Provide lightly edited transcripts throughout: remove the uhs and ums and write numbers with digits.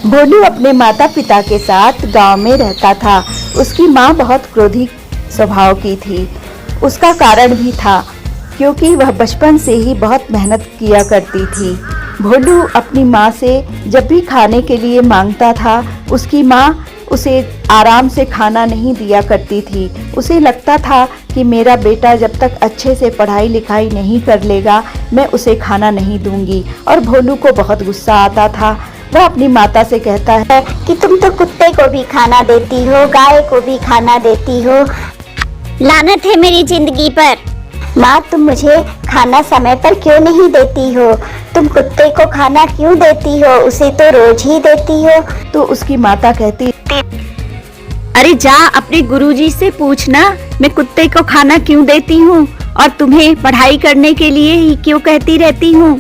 भोलू अपने माता पिता के साथ गांव में रहता था। उसकी माँ बहुत क्रोधी स्वभाव की थी। उसका कारण भी था क्योंकि वह बचपन से ही बहुत मेहनत किया करती थी। भोलू अपनी माँ से जब भी खाने के लिए मांगता था, उसकी माँ उसे आराम से खाना नहीं दिया करती थी। उसे लगता था कि मेरा बेटा जब तक अच्छे से पढ़ाई लिखाई नहीं कर लेगा, मैं उसे खाना नहीं दूंगी। और भोलू को बहुत गुस्सा आता था। वह अपनी माता से कहता है कि तुम तो कुत्ते को भी खाना देती हो, गाय को भी खाना देती हो, लानत है मेरी जिंदगी पर। माँ, तुम मुझे खाना समय पर क्यों नहीं देती हो? तुम कुत्ते को खाना क्यों देती हो? उसे तो रोज ही देती हो। तो उसकी माता कहती, अरे जा अपने गुरुजी से पूछना, मैं कुत्ते को खाना क्यों देती हूँ और तुम्हें पढ़ाई करने के लिए ही क्यों कहती रहती हूँ।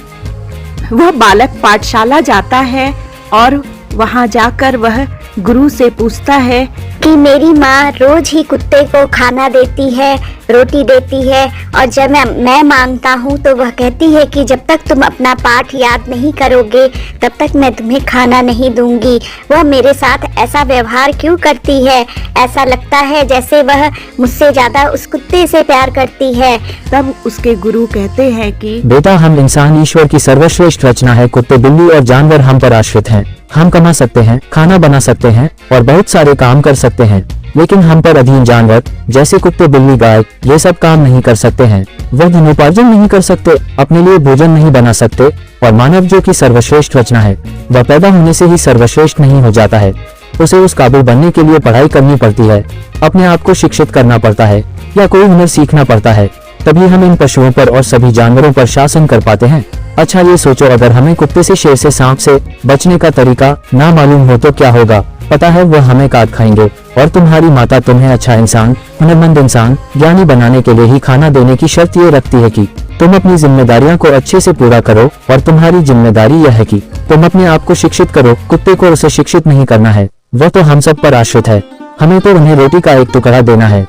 वह बालक पाठशाला जाता है और वहाँ जाकर वह गुरु से पूछता है कि मेरी माँ रोज ही कुत्ते को खाना देती है, रोटी देती है, और जब मैं मांगता हूँ तो वह कहती है कि जब तक तुम अपना पाठ याद नहीं करोगे तब तक मैं तुम्हें खाना नहीं दूंगी। वह मेरे साथ ऐसा व्यवहार क्यों करती है? ऐसा लगता है जैसे वह मुझसे ज्यादा उस कुत्ते से प्यार करती है। तब उसके गुरु कहते हैं कि बेटा, हम इंसान ईश्वर की सर्वश्रेष्ठ रचना है। कुत्ते, बिल्ली और जानवर हम पर आश्रित हैं। हम कमा सकते हैं, खाना बना सकते हैं और बहुत सारे काम कर सकते हैं, लेकिन हम पर अधीन जानवर जैसे कुत्ते, बिल्ली, गाय ये सब काम नहीं कर सकते हैं। वह धनोपार्जन नहीं कर सकते, अपने लिए भोजन नहीं बना सकते, और मानव जो कि सर्वश्रेष्ठ रचना है, वह पैदा होने से ही सर्वश्रेष्ठ नहीं हो जाता है। उसे उस काबिल बनने के लिए पढ़ाई करनी पड़ती है, अपने आप को शिक्षित करना पड़ता है या कोई हुनर सीखना पड़ता है, तभी हम इन पशुओं पर और सभी जानवरों पर शासन कर पाते हैं। अच्छा ये सोचो, अगर हमें कुत्ते से, शेर से, सांप से बचने का तरीका ना मालूम हो तो क्या होगा? पता है वह हमें काट खाएंगे। और तुम्हारी माता तुम्हें अच्छा इंसान, हुनरमंद इंसान, ज्ञानी बनाने के लिए ही खाना देने की शर्त ये रखती है कि तुम अपनी जिम्मेदारियों को अच्छे से पूरा करो, और तुम्हारी जिम्मेदारी यह है कि तुम अपने आप को शिक्षित करो। कुत्ते को उसे शिक्षित नहीं करना है, वह तो हम सब पर आश्रित है। हमें तो उन्हें रोटी का एक टुकड़ा देना है।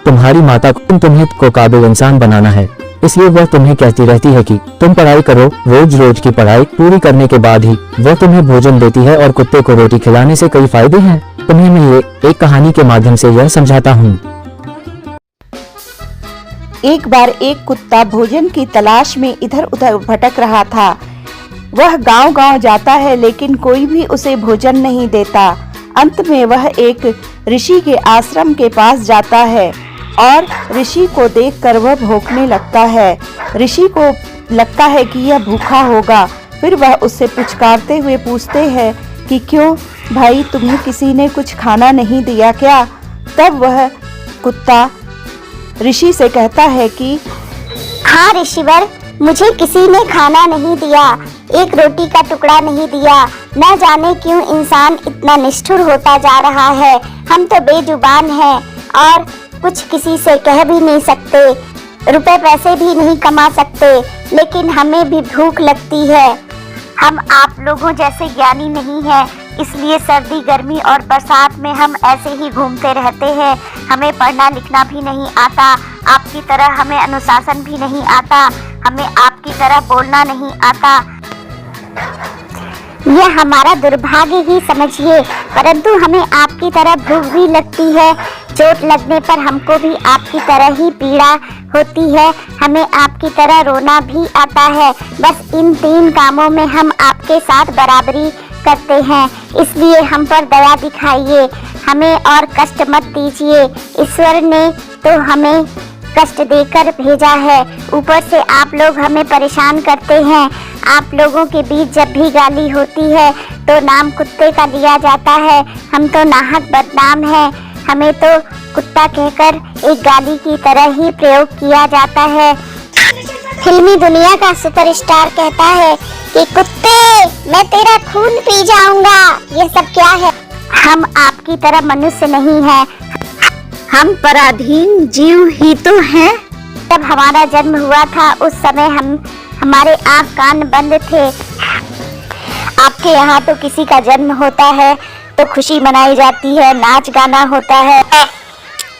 तुम्हारी माता को तुम्हें को काबिल इंसान बनाना है, इसलिए वह तुम्हें कहती रहती है कि तुम पढ़ाई करो। रोज रोज की पढ़ाई पूरी करने के बाद ही वह तुम्हें भोजन देती है, और कुत्ते को रोटी खिलाने से कई फायदे हैं। तुम्हें मैं ये एक कहानी के माध्यम से यह समझाता हूँ। एक बार एक कुत्ता भोजन की तलाश में इधर उधर भटक रहा था। वह गांव-गांव जाता है, लेकिन कोई भी उसे भोजन नहीं देता। अंत में वह एक ऋषि के आश्रम के पास जाता है और ऋषि को देखकर वह भौंकने लगता है। ऋषि को लगता है कि यह भूखा होगा। फिर वह उससे पुचकारते हुए पूछते हैं कि क्यों भाई, तुम्हें किसी ने कुछ खाना नहीं दिया क्या? तब वह कुत्ता ऋषि से कहता है कि हाँ ऋषिवर, मुझे किसी ने खाना नहीं दिया, एक रोटी का टुकड़ा नहीं दिया। न जाने क्यों इंसान इतना निष्ठुर होता जा रहा है। हम तो बेजुबान हैं और कुछ किसी से कह भी नहीं सकते, रुपए पैसे भी नहीं कमा सकते, लेकिन हमें भी भूख लगती है। हम आप लोगों जैसे ज्ञानी नहीं हैं, इसलिए सर्दी, गर्मी और बरसात में हम ऐसे ही घूमते रहते हैं। हमें पढ़ना लिखना भी नहीं आता, आपकी तरह हमें अनुशासन भी नहीं आता, हमें आपकी तरह बोलना नहीं आता। यह हमारा दुर्भाग्य ही समझिए, परंतु हमें आपकी तरह भूख भी लगती है। चोट लगने पर हमको भी आपकी तरह ही पीड़ा होती है, हमें आपकी तरह रोना भी आता है। बस इन 3 कामों में हम आपके साथ बराबरी करते हैं, इसलिए हम पर दया दिखाइए, हमें और कष्ट मत दीजिए। ईश्वर ने तो हमें कष्ट देकर भेजा है, ऊपर से आप लोग हमें परेशान करते हैं। आप लोगों के बीच जब भी गाली होती है तो नाम कुत्ते का लिया जाता है। हम तो नाहक बदनाम हैं, हमें तो कुत्ता कहकर एक गाली की तरह ही प्रयोग किया जाता है। फिल्मी दुनिया का सुपरस्टार कहता है कि कुत्ते, मैं तेरा खून पी जाऊंगा। ये सब क्या है? हम आपकी तरह मनुष्य नहीं हैं, हम पराधीन जीव ही तो हैं। जब हमारा जन्म हुआ था उस समय हमारे आँख कान बंद थे। आपके यहाँ तो किसी का जन्म होता है तो खुशी मनाई जाती है, नाच गाना होता है।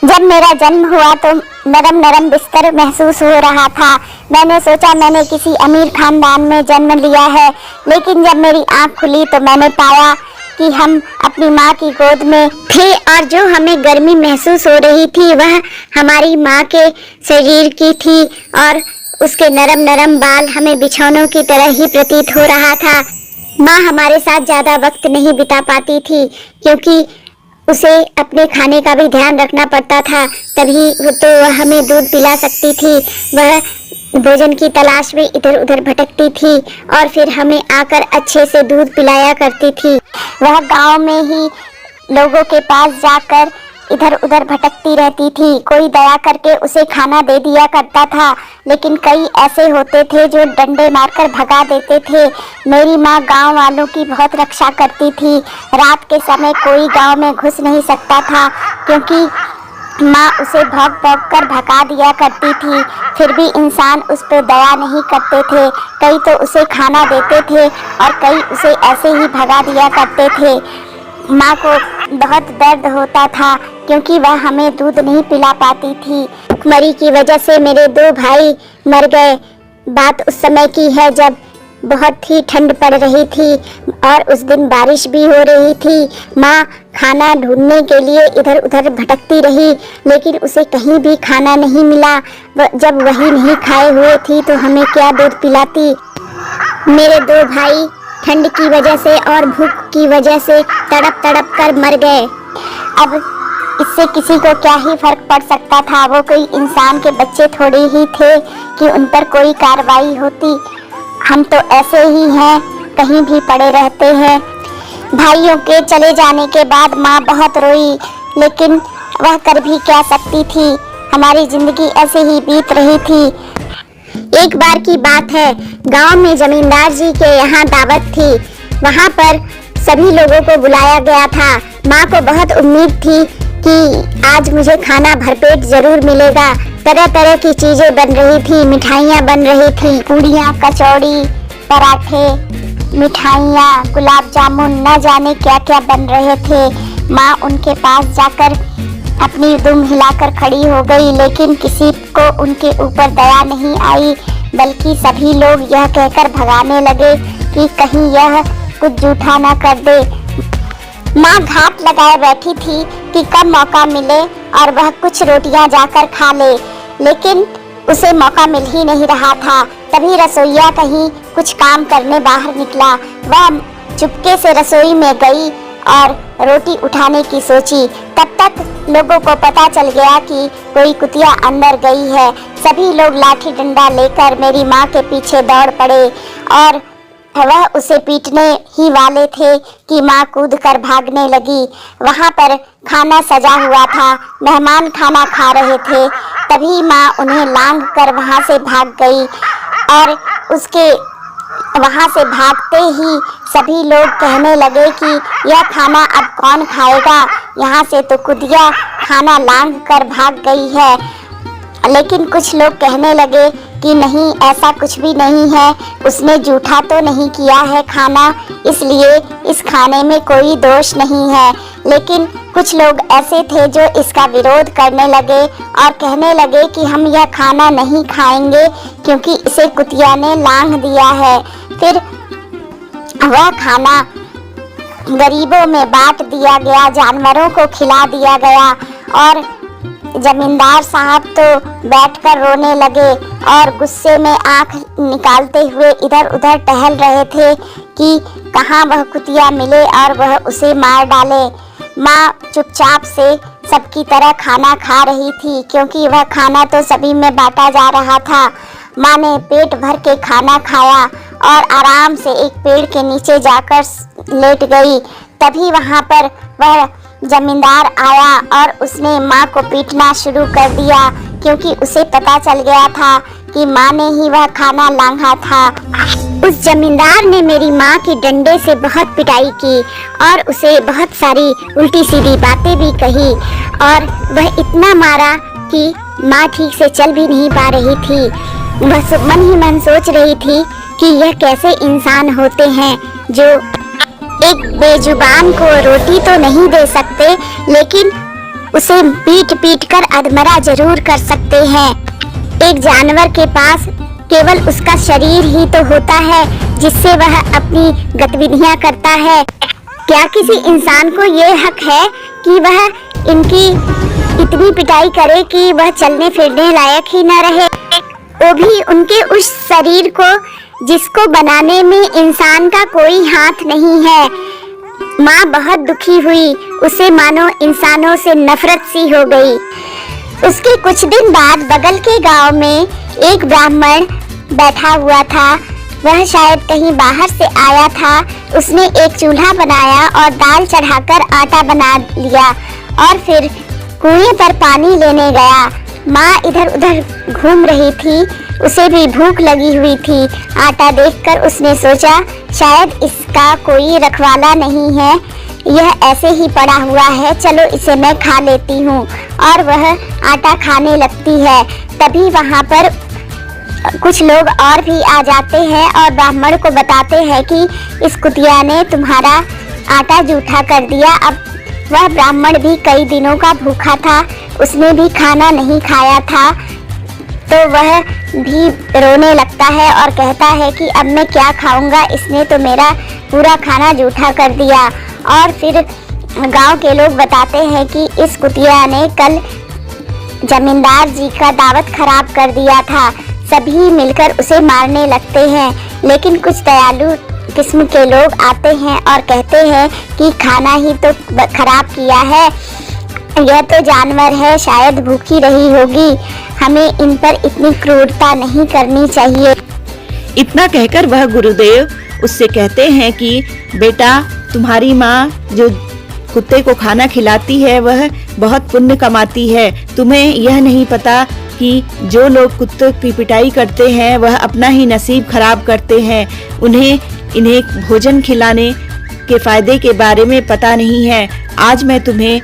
जब मेरा जन्म हुआ तो नरम नरम बिस्तर महसूस हो रहा था। मैंने सोचा मैंने किसी अमीर खानदान में जन्म लिया है, लेकिन जब मेरी आँख खुली तो मैंने पाया कि हम अपनी माँ की गोद में थे और जो हमें गर्मी महसूस हो रही थी वह हमारी माँ के शरीर की थी और उसके नरम नरम बाल हमें बिछौनों की तरह ही प्रतीत हो रहा था। माँ हमारे साथ ज्यादा वक्त नहीं बिता पाती थी क्योंकि उसे अपने खाने का भी ध्यान रखना पड़ता था, तभी तो वह हमें दूध पिला सकती थी। वह भोजन की तलाश में इधर उधर भटकती थी और फिर हमें आकर अच्छे से दूध पिलाया करती थी। वह गांव में ही लोगों के पास जाकर इधर उधर भटकती रहती थी। कोई दया करके उसे खाना दे दिया करता था, लेकिन कई ऐसे होते थे जो डंडे मारकर भगा देते थे। मेरी माँ गांव वालों की बहुत रक्षा करती थी। रात के समय कोई गांव में घुस नहीं सकता था क्योंकि माँ उसे भौंक भौंक कर भगा दिया करती थी। फिर भी इंसान उस पर दया नहीं करते थे। कई तो उसे खाना देते थे और कई उसे ऐसे ही भगा दिया करते थे। माँ को बहुत दर्द होता था क्योंकि वह हमें दूध नहीं पिला पाती थी। भूखमरी की वजह से मेरे 2 भाई मर गए। बात उस समय की है जब बहुत ही ठंड पड़ रही थी और उस दिन बारिश भी हो रही थी। माँ खाना ढूंढने के लिए इधर उधर भटकती रही, लेकिन उसे कहीं भी खाना नहीं मिला। जब वही नहीं खाए हुए थी तो हमें क्या दूध पिलाती। मेरे 2 भाई ठंड की वजह से और भूख की वजह से तड़प तड़प कर मर गए। अब इससे किसी को क्या ही फर्क पड़ सकता था। वो कोई इंसान के बच्चे थोड़े ही थे कि उन पर कोई कार्रवाई होती। हम तो ऐसे ही हैं, कहीं भी पड़े रहते हैं। भाइयों के चले जाने के बाद माँ बहुत रोई, लेकिन वह कर भी क्या सकती थी। हमारी जिंदगी ऐसे ही बीत रही थी। एक बार की बात है, गांव में जमींदार जी के यहाँ दावत थी। वहाँ पर सभी लोगों को बुलाया गया था। माँ को बहुत उम्मीद थी कि आज मुझे खाना भरपेट जरूर मिलेगा। तरह तरह की चीजें बन रही थी, मिठाइयाँ बन रही थी, पूड़ियाँ, कचौड़ी, पराठे, मिठाइयाँ, गुलाब जामुन, न जाने क्या क्या बन रहे थे। माँ उनके पास जाकर अपनी दुम हिलाकर खड़ी हो गई, लेकिन किसी को उनके ऊपर दया नहीं आई, बल्कि सभी लोग यह कहकर भगाने लगे कि कहीं यह कुछ जूठा न कर दे। माँ घात लगाए बैठी थी कि कब मौका मिले और वह कुछ रोटियां जाकर खा ले, लेकिन उसे मौका मिल ही नहीं रहा था। तभी रसोइया कहीं कुछ काम करने बाहर निकला। वह चुपके से रसोई में गई और रोटी उठाने की सोची। तब तक लोगों को पता चल गया कि कोई कुतिया अंदर गई है। सभी लोग लाठी डंडा लेकर मेरी माँ के पीछे दौड़ पड़े और वह उसे पीटने ही वाले थे कि माँ कूद कर भागने लगी। वहाँ पर खाना सजा हुआ था, मेहमान खाना खा रहे थे। तभी माँ उन्हें लांघ कर वहाँ से भाग गई और उसके वहाँ से भागते ही सभी लोग कहने लगे कि यह खाना अब कौन खाएगा, यहाँ से तो कुतिया खाना लांघ कर भाग गई है। लेकिन कुछ लोग कहने लगे कि नहीं, ऐसा कुछ भी नहीं है, उसने जूठा तो नहीं किया है खाना, इसलिए इस खाने में कोई दोष नहीं है। लेकिन कुछ लोग ऐसे थे जो इसका विरोध करने लगे और कहने लगे कि हम यह खाना नहीं खाएंगे क्योंकि इसे कुतिया ने लांघ दिया है। फिर वह खाना गरीबों में बांट दिया गया, जानवरों को खिला दिया गया और जमींदार साहब तो बैठकर रोने लगे और गुस्से में आंख निकालते हुए इधर उधर टहल रहे थे कि कहाँ वह कुतिया मिले और वह उसे मार डाले। माँ चुपचाप से सबकी तरह खाना खा रही थी क्योंकि वह खाना तो सभी में बांटा जा रहा था। माँ ने पेट भर के खाना खाया और आराम से एक पेड़ के नीचे जाकर लेट गई। तभी वहाँ पर वह जमींदार आया और उसने माँ को पीटना शुरू कर दिया क्योंकि उसे पता चल गया था कि माँ ने ही वह खाना लांघा था। उस जमींदार ने मेरी माँ की डंडे से बहुत पिटाई की और उसे बहुत सारी उल्टी सीधी बातें भी कही और वह इतना मारा कि माँ ठीक से चल भी नहीं पा रही थी। वह मन ही मन सोच रही थी कि यह कैसे इंसान होते हैं जो एक बेजुबान को रोटी तो नहीं दे सकते, लेकिन उसे पीट पीट कर अधमरा जरूर कर सकते हैं। एक जानवर के पास केवल उसका शरीर ही तो होता है जिससे वह अपनी गतिविधियां करता है, क्या किसी इंसान को ये हक है कि वह इनकी इतनी पिटाई करे कि वह चलने फिरने लायक ही न रहे, वो भी उनके उस शरीर को जिसको बनाने में इंसान का कोई हाथ नहीं है। माँ बहुत दुखी हुई, उसे मानो इंसानों से नफरत सी हो गई। उसके कुछ दिन बाद बगल के गांव में एक ब्राह्मण बैठा हुआ था। वह शायद कहीं बाहर से आया था। उसने एक चूल्हा बनाया और दाल चढ़ाकर आटा बना लिया और फिर कुएं पर पानी लेने गया। माँ इधर उधर घूम रही थी, उसे भी भूख लगी हुई थी। आटा देखकर उसने सोचा शायद इसका कोई रखवाला नहीं है, यह ऐसे ही पड़ा हुआ है, चलो इसे मैं खा लेती हूँ। और वह आटा खाने लगती है। तभी वहाँ पर कुछ लोग और भी आ जाते हैं और ब्राह्मण को बताते हैं कि इस कुतिया ने तुम्हारा आटा जूठा कर दिया। अब वह ब्राह्मण भी कई दिनों का भूखा था, उसने भी खाना नहीं खाया था, तो वह भी रोने लगता है और कहता है कि अब मैं क्या खाऊंगा, इसने तो मेरा पूरा खाना जूठा कर दिया। और फिर गांव के लोग बताते हैं कि इस कुतिया ने कल जमींदार जी का दावत खराब कर दिया था। सभी मिलकर उसे मारने लगते हैं, लेकिन कुछ दयालु किस्म के लोग आते हैं और कहते हैं कि खाना ही तो खराब किया है, यह तो जानवर है, शायद भूखी रही होगी, हमें इन पर इतनी क्रूरता नहीं करनी चाहिए। इतना कहकर वह गुरुदेव उससे कहते हैं कि बेटा, तुम्हारी माँ जो कुत्ते को खाना खिलाती है वह बहुत पुण्य कमाती है। तुम्हें यह नहीं पता कि जो लोग कुत्ते की पिटाई करते हैं वह अपना ही नसीब खराब करते हैं। इन्हें भोजन खिलाने के फायदे के बारे में पता नहीं है। आज मैं तुम्हें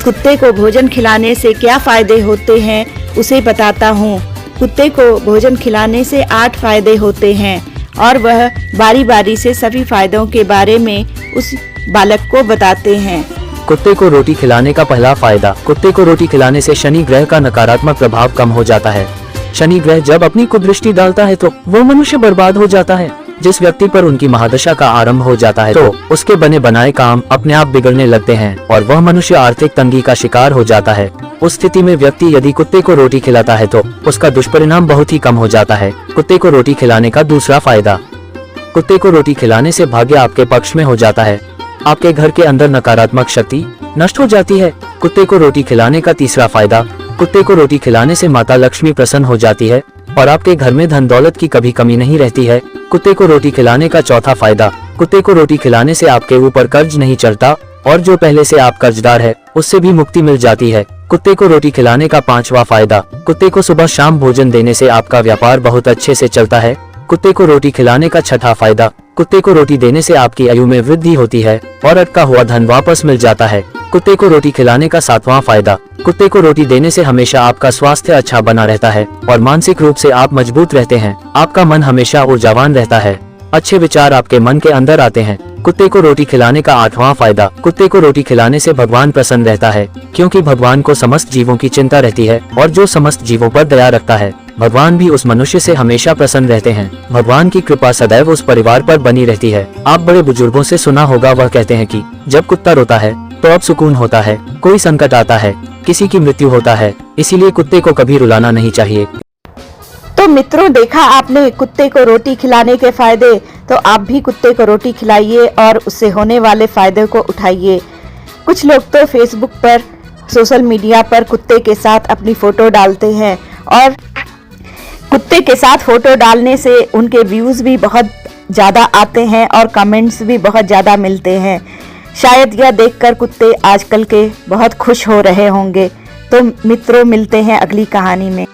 कुत्ते को भोजन खिलाने से क्या फायदे होते हैं उसे बताता हूँ। कुत्ते को भोजन खिलाने से 8 फायदे होते हैं और वह बारी बारी से सभी फायदों के बारे में उस बालक को बताते हैं। कुत्ते को रोटी खिलाने का पहला फायदा। कुत्ते को रोटी खिलाने से शनि ग्रह का नकारात्मक प्रभाव कम हो जाता है। शनि ग्रह जब अपनी कुदृष्टि डालता है तो वो मनुष्य बर्बाद हो जाता है। जिस व्यक्ति पर उनकी महादशा का आरंभ हो जाता है तो उसके बने बनाए काम अपने आप बिगड़ने लगते हैं और वह मनुष्य आर्थिक तंगी का शिकार हो जाता है। उस स्थिति में व्यक्ति यदि कुत्ते को रोटी खिलाता है तो उसका दुष्परिणाम बहुत ही कम हो जाता है। कुत्ते को रोटी खिलाने का दूसरा फायदा। कुत्ते को रोटी खिलाने से भाग्य आपके पक्ष में हो जाता है। आपके घर के अंदर नकारात्मक शक्ति नष्ट हो जाती है। कुत्ते को रोटी खिलाने का तीसरा फायदा। कुत्ते को रोटी खिलाने से माता लक्ष्मी प्रसन्न हो जाती है और आपके घर में धन दौलत की कभी कमी नहीं रहती है। कुत्ते को रोटी खिलाने का चौथा फायदा। कुत्ते को रोटी खिलाने से आपके ऊपर कर्ज नहीं चढ़ता और जो पहले से आप कर्जदार है उससे भी मुक्ति मिल जाती है। कुत्ते को रोटी खिलाने का पांचवा फायदा। कुत्ते को सुबह शाम भोजन देने से आपका व्यापार बहुत अच्छे से चलता है। कुत्ते को रोटी खिलाने का छठा फायदा। कुत्ते को रोटी देने से आपकी आयु में वृद्धि होती है और अटका हुआ धन वापस मिल जाता है। कुत्ते को रोटी खिलाने का सातवां फायदा। कुत्ते को रोटी देने से हमेशा आपका स्वास्थ्य अच्छा बना रहता है और मानसिक रूप से आप मजबूत रहते हैं। आपका मन हमेशा ऊर्जावान रहता है। अच्छे विचार आपके मन के अंदर आते हैं। कुत्ते को रोटी खिलाने का आठवां फायदा। कुत्ते को रोटी खिलाने से भगवान प्रसन्न रहता है, क्योंकि भगवान को समस्त जीवों की चिंता रहती है और जो समस्त जीवों पर दया रखता है भगवान भी उस मनुष्य से हमेशा प्रसन्न रहते हैं। भगवान की कृपा सदैव उस परिवार पर बनी रहती है। आप बड़े बुजुर्गों से सुना होगा, वह कहते हैं कि जब कुत्ता रोता है तो अब सुकून होता है, कोई संकट आता है, किसी की मृत्यु होता है, इसीलिए कुत्ते को कभी रुलाना नहीं चाहिए। तो मित्रों, देखा आपने कुत्ते को रोटी खिलाने के फायदे, तो आप भी कुत्ते को रोटी खिलाइए और उससे होने वाले फायदे को उठाइए। कुछ लोग तो फेसबुक पर, सोशल मीडिया पर कुत्ते के साथ अपनी फोटो डालते हैं और कुत्ते के साथ फोटो डालने से उनके व्यूज भी बहुत ज़्यादा आते हैं और कमेंट्स भी बहुत ज़्यादा मिलते हैं। शायद यह देखकर कुत्ते आजकल के बहुत खुश हो रहे होंगे। तो मित्रों, मिलते हैं अगली कहानी में।